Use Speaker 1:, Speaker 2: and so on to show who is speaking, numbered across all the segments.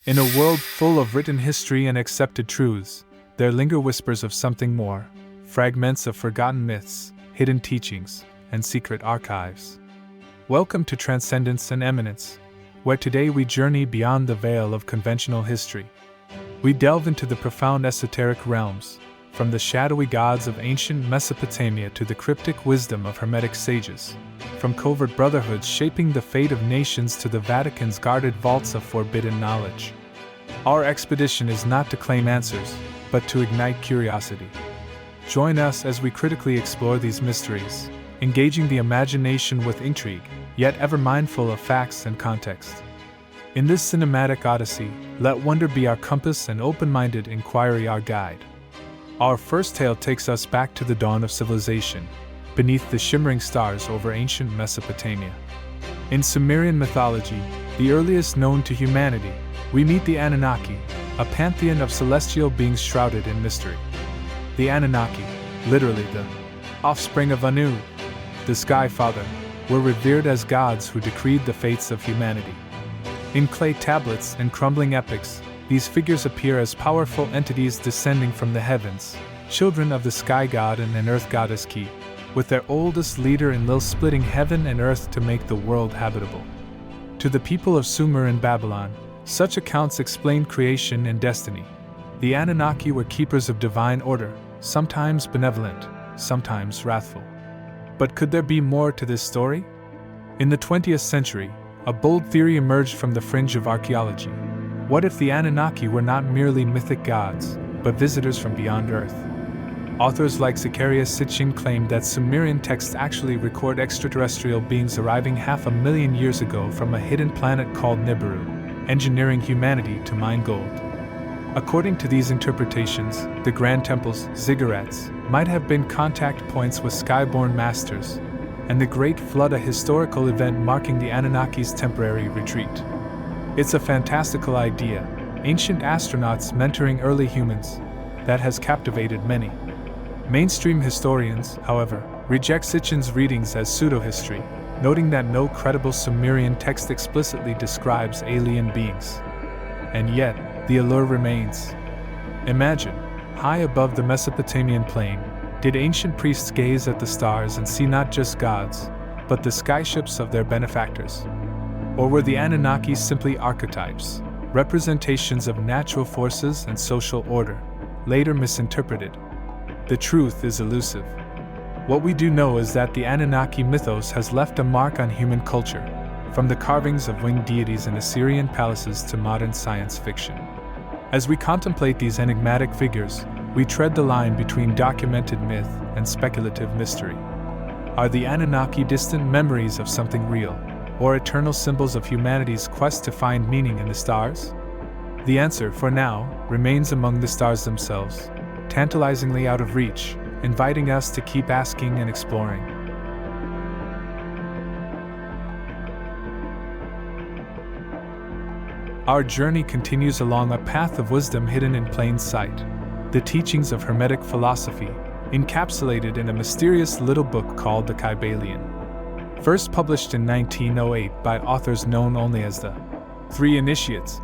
Speaker 1: In a world full of written history and accepted truths, there linger whispers of something more, fragments of forgotten myths, hidden teachings, and secret archives. Welcome to Transcendence and Eminence, where today we journey beyond the veil of conventional history. We delve into the profound esoteric realms, from the shadowy gods of ancient Mesopotamia to the cryptic wisdom of Hermetic sages, from covert brotherhoods shaping the fate of nations to the Vatican's guarded vaults of forbidden knowledge. Our expedition is not to claim answers, but to ignite curiosity. Join us as we critically explore these mysteries, engaging the imagination with intrigue, yet ever mindful of facts and context. In this cinematic odyssey, let wonder be our compass and open-minded inquiry our guide. Our first tale takes us back to the dawn of civilization, beneath the shimmering stars over ancient Mesopotamia. In Sumerian mythology, the earliest known to humanity, we meet the Anunnaki, a pantheon of celestial beings shrouded in mystery. The Anunnaki, literally the offspring of Anu, the Sky Father, were revered as gods who decreed the fates of humanity. In clay tablets and crumbling epics, these figures appear as powerful entities descending from the heavens, children of the sky god and an earth goddess Ki, with their oldest leader Enlil splitting heaven and earth to make the world habitable. To the people of Sumer and Babylon, such accounts explain creation and destiny. The Anunnaki were keepers of divine order, sometimes benevolent, sometimes wrathful. But could there be more to this story? In the 20th century, a bold theory emerged from the fringe of archaeology. What if the Anunnaki were not merely mythic gods, but visitors from beyond Earth? Authors like Zacharias Sitchin claimed that Sumerian texts actually record extraterrestrial beings arriving 500,000 years ago from a hidden planet called Nibiru, engineering humanity to mine gold. According to these interpretations, the Grand Temple's ziggurats might have been contact points with skyborn masters, and the Great Flood a historical event marking the Anunnaki's temporary retreat. It's a fantastical idea, ancient astronauts mentoring early humans, that has captivated many. Mainstream historians, however, reject Sitchin's readings as pseudo-history, noting that no credible Sumerian text explicitly describes alien beings. And yet, the allure remains. Imagine, high above the Mesopotamian plain, did ancient priests gaze at the stars and see not just gods, but the skyships of their benefactors? Or were the Anunnaki simply archetypes, representations of natural forces and social order, later misinterpreted? The truth is elusive. What we do know is that the Anunnaki mythos has left a mark on human culture, from the carvings of winged deities in Assyrian palaces to modern science fiction. As we contemplate these enigmatic figures, we tread the line between documented myth and speculative mystery. Are the Anunnaki distant memories of something real, or eternal symbols of humanity's quest to find meaning in the stars? The answer, for now, remains among the stars themselves, tantalizingly out of reach, inviting us to keep asking and exploring. Our journey continues along a path of wisdom hidden in plain sight, the teachings of Hermetic philosophy, encapsulated in a mysterious little book called the Kybalion. First published in 1908 by authors known only as the Three Initiates,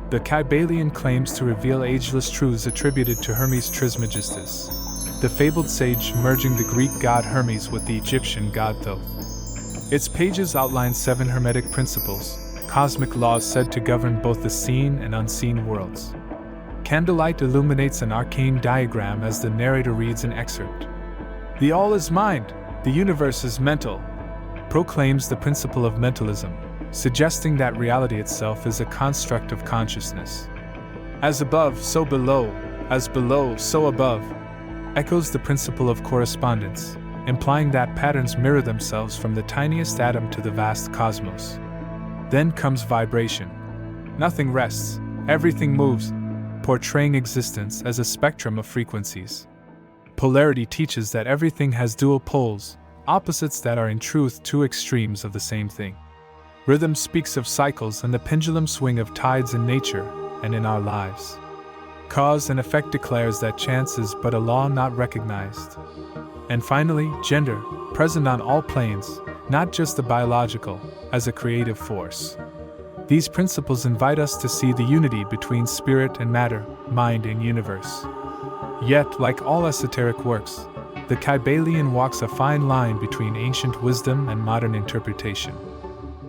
Speaker 1: the Kybalion claims to reveal ageless truths attributed to Hermes Trismegistus, the fabled sage merging the Greek god Hermes with the Egyptian god Thoth. Its pages outline 7 Hermetic principles, cosmic laws said to govern both the seen and unseen worlds. Candlelight illuminates an arcane diagram as the narrator reads an excerpt. "The all is mind, the universe is mental," proclaims the principle of mentalism, suggesting that reality itself is a construct of consciousness. "As above, so below, as below, so above," echoes the principle of correspondence, implying that patterns mirror themselves from the tiniest atom to the vast cosmos. Then comes vibration. Nothing rests, everything moves, portraying existence as a spectrum of frequencies. Polarity teaches that everything has dual poles, opposites that are in truth two extremes of the same thing. Rhythm speaks of cycles and the pendulum swing of tides in nature and in our lives. Cause and effect declares that chance is but a law not recognized. And finally, gender, present on all planes, not just the biological, as a creative force. These principles invite us to see the unity between spirit and matter, mind and universe. Yet, like all esoteric works, the Kybalion walks a fine line between ancient wisdom and modern interpretation.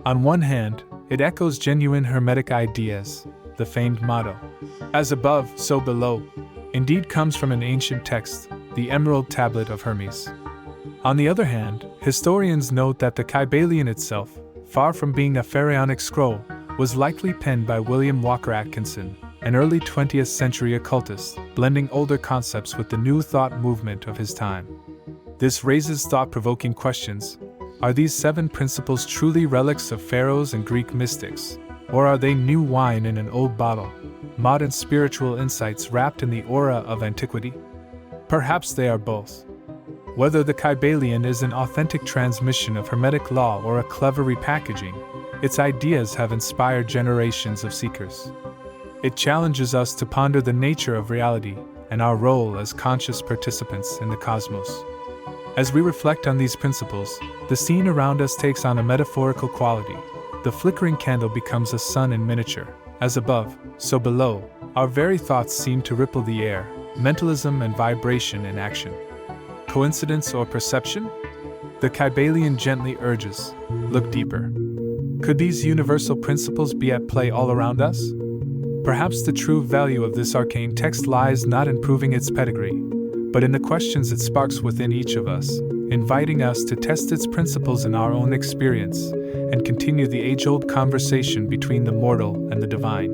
Speaker 1: On one hand, it echoes genuine Hermetic ideas. The famed motto, "As above, so below," indeed comes from an ancient text, the Emerald Tablet of Hermes. On the other hand, historians note that the Kybalion itself, far from being a pharaonic scroll, was likely penned by William Walker Atkinson, an early 20th century occultist, blending older concepts with the new thought movement of his time. This raises thought-provoking questions. Are these 7 principles truly relics of pharaohs and Greek mystics? Or are they new wine in an old bottle, modern spiritual insights wrapped in the aura of antiquity? Perhaps they are both. Whether the Kybalion is an authentic transmission of Hermetic law or a clever repackaging, its ideas have inspired generations of seekers. It challenges us to ponder the nature of reality and our role as conscious participants in the cosmos. As we reflect on these principles, the scene around us takes on a metaphorical quality. The flickering candle becomes a sun in miniature. As above, so below, our very thoughts seem to ripple the air, mentalism and vibration in action. Coincidence or perception? The Kybalion gently urges, look deeper. Could these universal principles be at play all around us? Perhaps the true value of this arcane text lies not in proving its pedigree, but in the questions it sparks within each of us, inviting us to test its principles in our own experience and continue the age-old conversation between the mortal and the divine.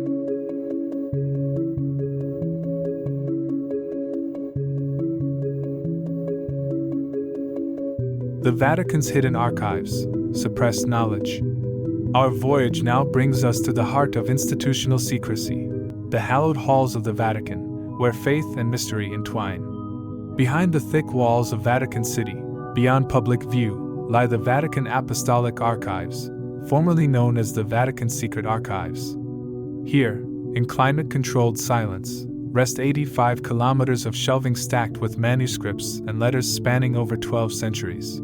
Speaker 1: The Vatican's hidden archives, suppressed knowledge. Our voyage now brings us to the heart of institutional secrecy, the hallowed halls of the Vatican, where faith and mystery entwine. Behind the thick walls of Vatican City, beyond public view, lie the Vatican Apostolic Archives, formerly known as the Vatican Secret Archives. Here, in climate-controlled silence, rest 85 kilometers of shelving stacked with manuscripts and letters spanning over 12 centuries.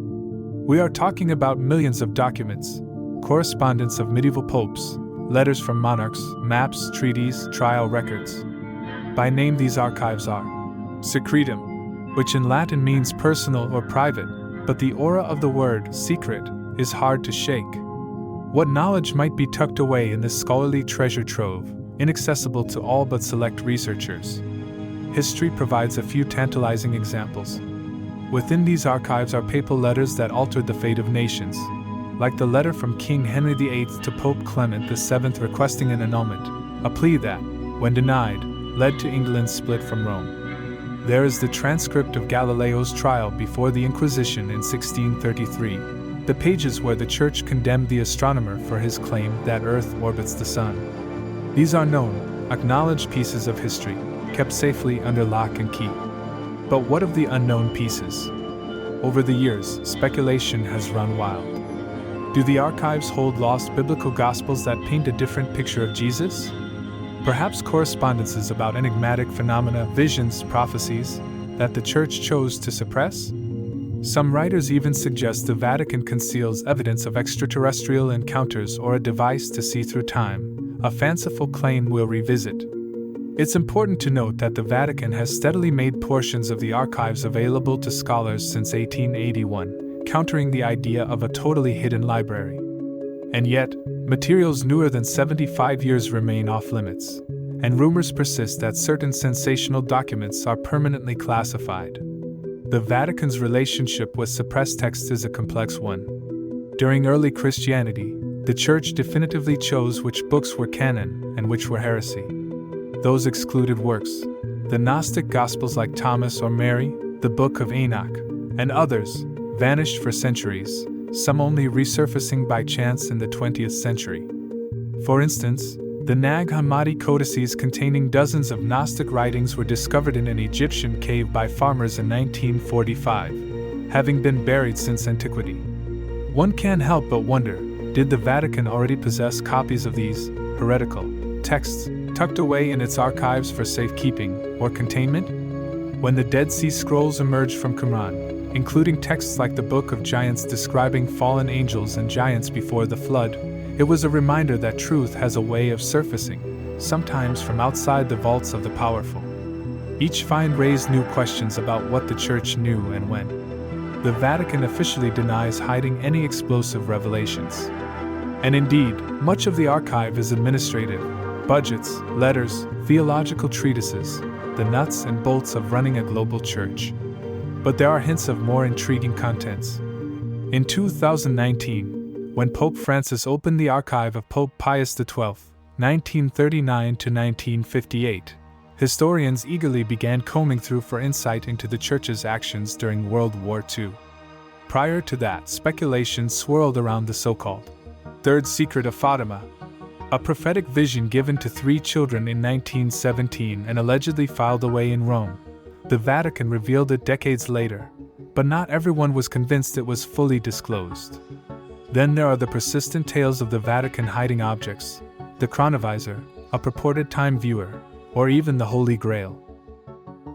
Speaker 1: We are talking about millions of documents, correspondence of medieval popes, letters from monarchs, maps, treaties, trial records. By name, these archives are secretum, which in Latin means personal or private, but the aura of the word secret is hard to shake. What knowledge might be tucked away in this scholarly treasure trove, inaccessible to all but select researchers? History provides a few tantalizing examples. Within these archives are papal letters that altered the fate of nations, like the letter from King Henry VIII to Pope Clement VII requesting an annulment, a plea that, when denied, led to England's split from Rome. There is the transcript of Galileo's trial before the Inquisition in 1633, the pages where the Church condemned the astronomer for his claim that Earth orbits the Sun. These are known, acknowledged pieces of history, kept safely under lock and key. But what of the unknown pieces? Over the years, speculation has run wild. Do the archives hold lost biblical gospels that paint a different picture of Jesus? Perhaps correspondences about enigmatic phenomena, visions, prophecies, that the Church chose to suppress? Some writers even suggest the Vatican conceals evidence of extraterrestrial encounters or a device to see through time, a fanciful claim we'll revisit. It's important to note that the Vatican has steadily made portions of the archives available to scholars since 1881, countering the idea of a totally hidden library. And yet, materials newer than 75 years remain off-limits, and rumors persist that certain sensational documents are permanently classified. The Vatican's relationship with suppressed texts is a complex one. During early Christianity, the Church definitively chose which books were canon and which were heresy. Those excluded works, the Gnostic Gospels like Thomas or Mary, the Book of Enoch, and others, vanished for centuries, some only resurfacing by chance in the 20th century. For instance, the Nag Hammadi codices containing dozens of Gnostic writings were discovered in an Egyptian cave by farmers in 1945, having been buried since antiquity. One can't help but wonder, did the Vatican already possess copies of these heretical texts tucked away in its archives for safekeeping or containment? When the Dead Sea Scrolls emerged from Qumran, including texts like the Book of Giants describing fallen angels and giants before the flood, It was a reminder that truth has a way of surfacing, sometimes from outside the vaults of the powerful. Each find raised new questions about what the Church knew and when. The Vatican officially denies hiding any explosive revelations. And indeed, much of the archive is administrative: budgets, letters, theological treatises, the nuts and bolts of running a global church. But there are hints of more intriguing contents. In 2019, when Pope Francis opened the archive of Pope Pius XII, 1939 to 1958, historians eagerly began combing through for insight into the Church's actions during World War II. Prior to that, speculation swirled around the so-called Third Secret of Fatima, a prophetic vision given to 3 children in 1917 and allegedly filed away in Rome. The Vatican revealed it decades later, but not everyone was convinced it was fully disclosed. Then there are the persistent tales of the Vatican hiding objects, the chronovisor, a purported time viewer, or even the Holy Grail.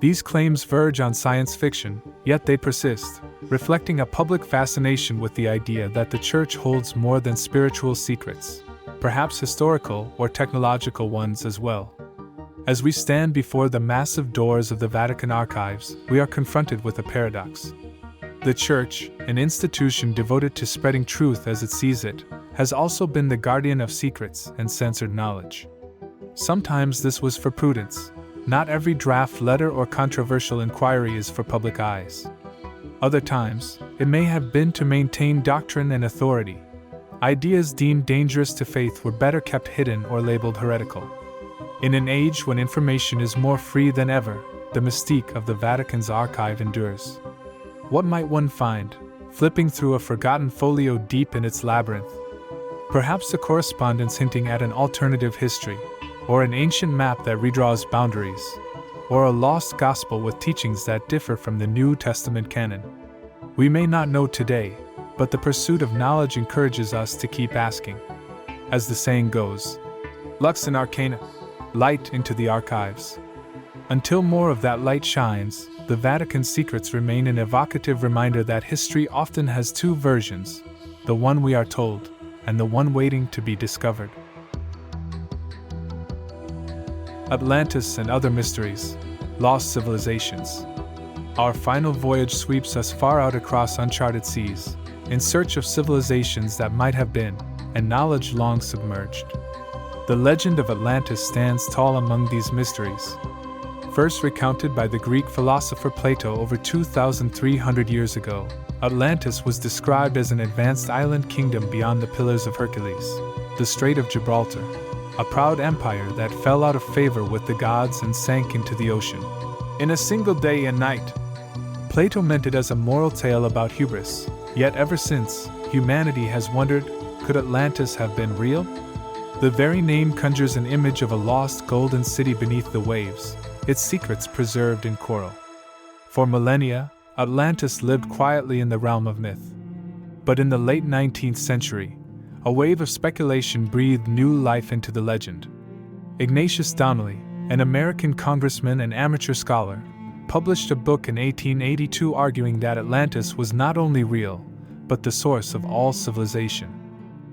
Speaker 1: These claims verge on science fiction, yet they persist, reflecting a public fascination with the idea that the Church holds more than spiritual secrets, perhaps historical or technological ones as well. As we stand before the massive doors of the Vatican archives, we are confronted with a paradox. The Church, an institution devoted to spreading truth as it sees it, has also been the guardian of secrets and censored knowledge. Sometimes this was for prudence. Not every draft letter or controversial inquiry is for public eyes. Other times, it may have been to maintain doctrine and authority. Ideas deemed dangerous to faith were better kept hidden or labeled heretical. In an age when information is more free than ever, the mystique of the Vatican's archive endures. What might one find, flipping through a forgotten folio deep in its labyrinth? Perhaps a correspondence hinting at an alternative history, or an ancient map that redraws boundaries, or a lost gospel with teachings that differ from the New Testament canon. We may not know today, but the pursuit of knowledge encourages us to keep asking. As the saying goes, lux in arcana, light into the archives. Until more of that light shines, the Vatican's secrets remain an evocative reminder that history often has 2 versions, the one we are told, and the one waiting to be discovered. Atlantis and other mysteries, lost civilizations. Our final voyage sweeps us far out across uncharted seas, in search of civilizations that might have been, and knowledge long submerged. The legend of Atlantis stands tall among these mysteries. First recounted by the Greek philosopher Plato over 2,300 years ago, Atlantis was described as an advanced island kingdom beyond the Pillars of Hercules, the Strait of Gibraltar, a proud empire that fell out of favor with the gods and sank into the ocean in a single day and night. Plato meant it as a moral tale about hubris, yet ever since, humanity has wondered, could Atlantis have been real? The very name conjures an image of a lost golden city beneath the waves, its secrets preserved in coral. For millennia, Atlantis lived quietly in the realm of myth. But in the late 19th century, a wave of speculation breathed new life into the legend. Ignatius Donnelly, an American congressman and amateur scholar, published a book in 1882 arguing that Atlantis was not only real, but the source of all civilization.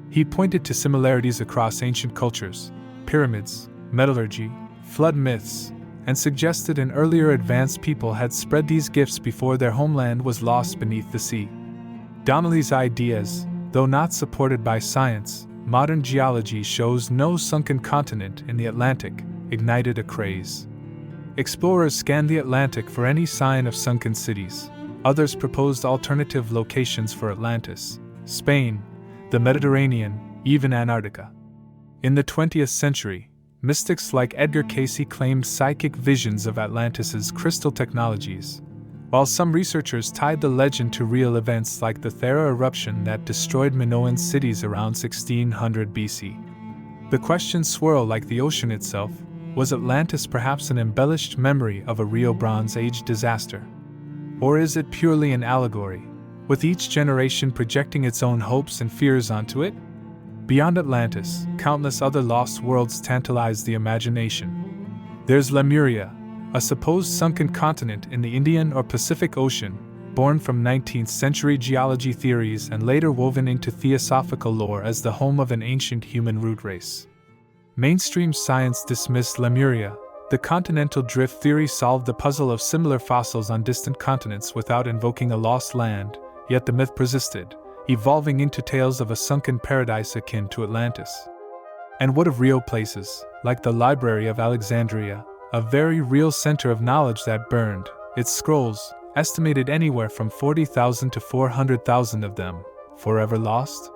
Speaker 1: He pointed to similarities across ancient cultures, pyramids, metallurgy, flood myths, and suggested an earlier advanced people had spread these gifts before their homeland was lost beneath the sea. Donnelly's ideas, though not supported by science, modern geology shows no sunken continent in the Atlantic, ignited a craze. Explorers scanned the Atlantic for any sign of sunken cities. Others proposed alternative locations for Atlantis, Spain, the Mediterranean, even Antarctica. In the 20th century, mystics like Edgar Cayce claimed psychic visions of Atlantis's crystal technologies, while some researchers tied the legend to real events like the Thera eruption that destroyed Minoan cities around 1600 BC. The questions swirl like the ocean itself. Was Atlantis perhaps an embellished memory of a real Bronze Age disaster? Or is it purely an allegory, with each generation projecting its own hopes and fears onto it? Beyond Atlantis, countless other lost worlds tantalize the imagination. There's Lemuria, a supposed sunken continent in the Indian or Pacific Ocean, born from 19th century geology theories and later woven into theosophical lore as the home of an ancient human root race. Mainstream science dismissed Lemuria. The continental drift theory solved the puzzle of similar fossils on distant continents without invoking a lost land, yet the myth persisted, evolving into tales of a sunken paradise akin to Atlantis. And what of real places, like the Library of Alexandria, a very real center of knowledge that burned, its scrolls, estimated anywhere from 40,000 to 400,000 of them, forever lost?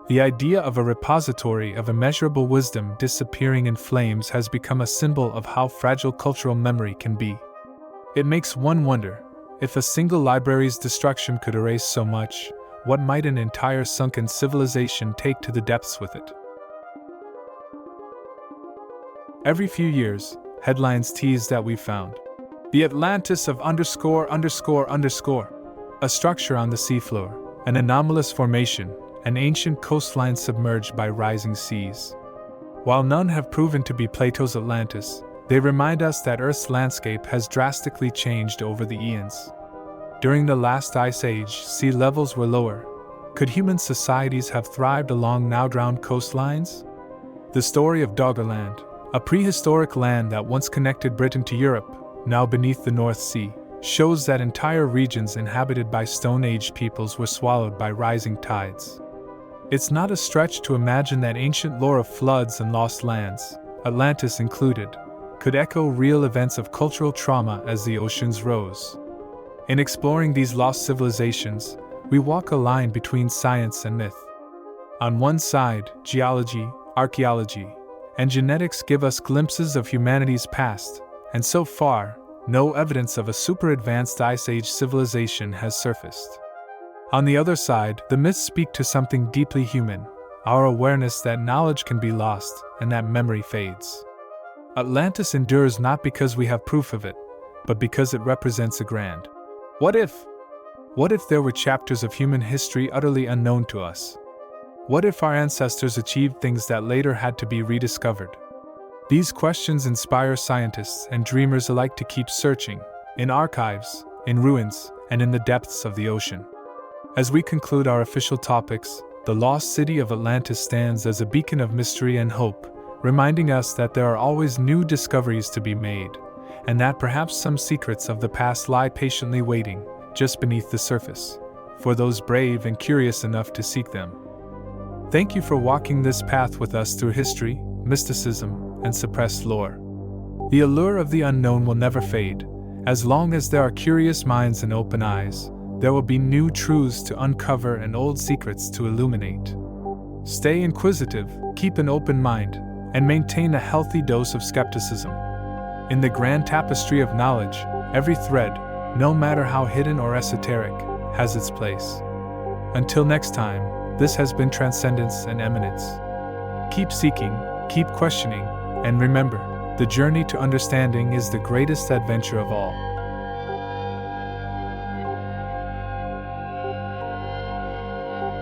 Speaker 1: The idea of a repository of immeasurable wisdom disappearing in flames has become a symbol of how fragile cultural memory can be. It makes one wonder, if a single library's destruction could erase so much, what might an entire sunken civilization take to the depths with it? Every few years, headlines tease that we found the Atlantis of _____, a structure on the seafloor, an anomalous formation, an ancient coastline submerged by rising seas. While none have proven to be Plato's Atlantis, they remind us that Earth's landscape has drastically changed over the eons. During the last ice age, sea levels were lower. Could human societies have thrived along now-drowned coastlines? The story of Doggerland, a prehistoric land that once connected Britain to Europe, now beneath the North Sea, shows that entire regions inhabited by Stone Age peoples were swallowed by rising tides. It's not a stretch to imagine that ancient lore of floods and lost lands, Atlantis included, could echo real events of cultural trauma as the oceans rose. In exploring these lost civilizations, we walk a line between science and myth. On one side, geology, archaeology, and genetics give us glimpses of humanity's past, and so far, no evidence of a super-advanced Ice Age civilization has surfaced. On the other side, the myths speak to something deeply human, our awareness that knowledge can be lost and that memory fades. Atlantis endures not because we have proof of it, but because it represents a grand what if? What if there were chapters of human history utterly unknown to us? What if our ancestors achieved things that later had to be rediscovered? These questions inspire scientists and dreamers alike to keep searching, in archives, in ruins, and in the depths of the ocean. As we conclude our official topics, the lost city of Atlantis stands as a beacon of mystery and hope, reminding us that there are always new discoveries to be made, and that perhaps some secrets of the past lie patiently waiting, just beneath the surface, for those brave and curious enough to seek them. Thank you for walking this path with us through history, mysticism, and suppressed lore. The allure of the unknown will never fade. As long as there are curious minds and open eyes, there will be new truths to uncover and old secrets to illuminate. Stay inquisitive, keep an open mind, and maintain a healthy dose of skepticism. In the grand tapestry of knowledge, every thread, no matter how hidden or esoteric, has its place. Until next time, this has been Transcendence and Eminence. Keep seeking, keep questioning, and remember, the journey to understanding is the greatest adventure of all.